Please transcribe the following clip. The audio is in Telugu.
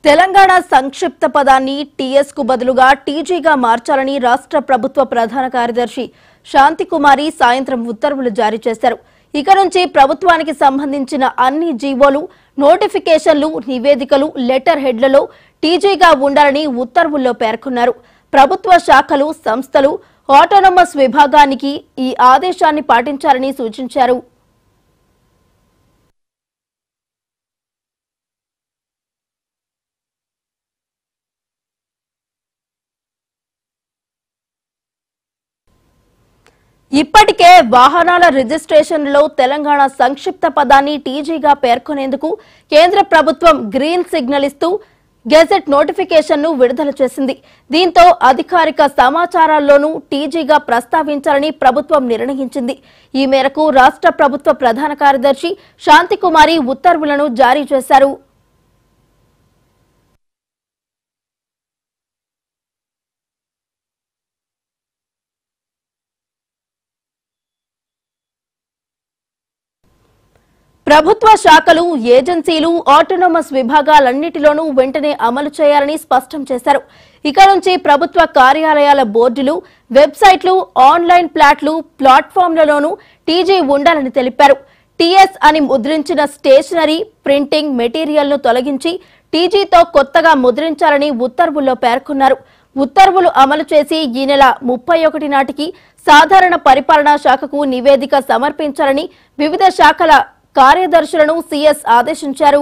తెలంగాణ సంక్షిప్త పదాన్ని టీఎస్ కు బదులుగా టీజీగా మార్చాలని రాష్ట్ర ప్రభుత్వ ప్రధాన కార్యదర్శి శాంతికుమారి సాయంత్రం ఉత్తర్వులు జారీ చేశారు. ఇక నుంచి ప్రభుత్వానికి సంబంధించిన అన్ని జీవోలు, నోటిఫికేషన్లు, నివేదికలు, లెటర్ హెడ్లలో టీజీగా ఉండాలని ఉత్తర్వుల్లో పేర్కొన్నారు. ప్రభుత్వ శాఖలు, సంస్థలు, ఆటోనమస్ విభాగానికి ఈ ఆదేశాన్ని పాటించాలని సూచించారు. ఇప్పటికే వాహనాల రిజిస్ట్రేషన్లో తెలంగాణ సంక్షిప్త పదాన్ని టీజీగా పేర్కొనేందుకు కేంద్ర ప్రభుత్వం గ్రీన్ సిగ్నల్ ఇస్తూ గెజెట్ నోటిఫికేషన్ను విడుదల చేసింది. దీంతో అధికారిక సమాచారాల్లోనూ టీజీగా ప్రస్తావించాలని ప్రభుత్వం నిర్ణయించింది. ఈ మేరకు రాష్ట్ర ప్రభుత్వ ప్రధాన కార్యదర్శి శాంతికుమారి ఉత్తర్వులను జారీ చేశారు. ప్రభుత్వ శాఖలు, ఏజెన్సీలు, ఆటోనమస్ విభాగాలన్నిటిలోనూ వెంటనే అమలు చేయాలని స్పష్టం చేశారు. ఇక నుంచి ప్రభుత్వ కార్యాలయాల బోర్డులు, వెబ్సైట్లు, ఆన్లైన్ ప్లాట్ఫామ్లలోనూ టీజీ ఉండాలని తెలిపారు. టీఎస్ అని ముద్రించిన స్టేషనరీ, ప్రింటింగ్ మెటీరియల్ను తొలగించి టీజీతో కొత్తగా ముద్రించాలని ఉత్తర్వుల్లో పేర్కొన్నారు. ఉత్తర్వులు అమలు చేసి ఈ నెల 31 నాటికి సాధారణ పరిపాలనా శాఖకు నివేదిక సమర్పించాలని వివిధ శాఖల కార్యదర్శులను సీఎస్ ఆదేశించారు.